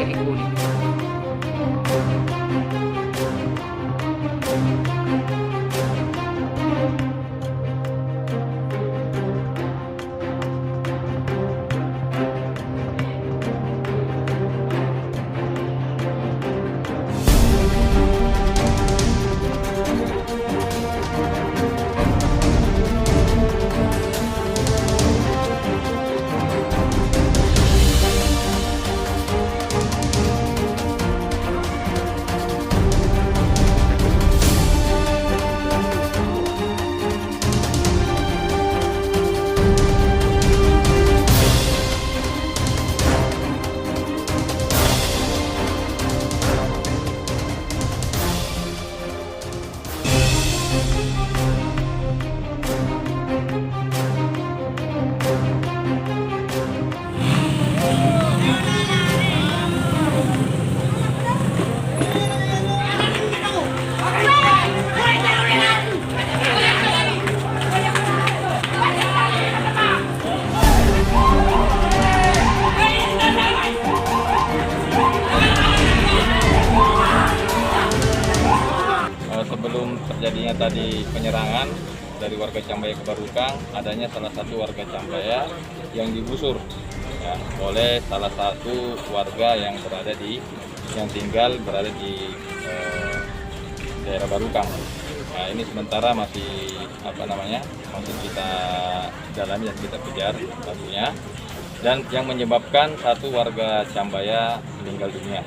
kakek Eko nih. Sebelum terjadinya tadi penyerangan dari warga Cambaya ke Barukang, adanya salah satu warga Cambaya yang digusur ya, oleh salah satu warga yang tinggal berada di daerah Barukang. Nah, ini sementara masih masih kita dalami dan kita kejar tentunya, dan yang menyebabkan satu warga Cambaya meninggal dunia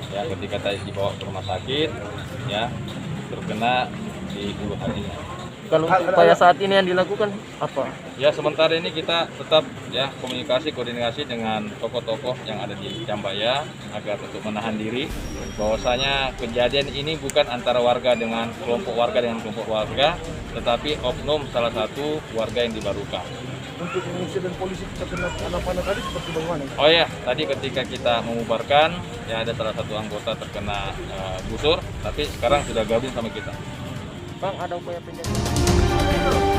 ya ketika tadi dibawa ke rumah sakit ya, terkena di hulu hatinya. Kalau upaya saat ini yang dilakukan apa? Ya, sementara ini kita tetap ya koordinasi dengan tokoh-tokoh yang ada di Cambaya agar untuk menahan diri, bahwasanya kejadian ini bukan antara warga dengan kelompok warga, tetapi oknum salah satu warga yang di Barukang. Untuk insiden polisi terkena anak-anak tadi seperti bagaimana? Oh ya, tadi ketika kita mengubarkan ya ada salah satu anggota terkena gusur, tapi sekarang sudah gabung sama kita. Bang, ada upaya penjagaan?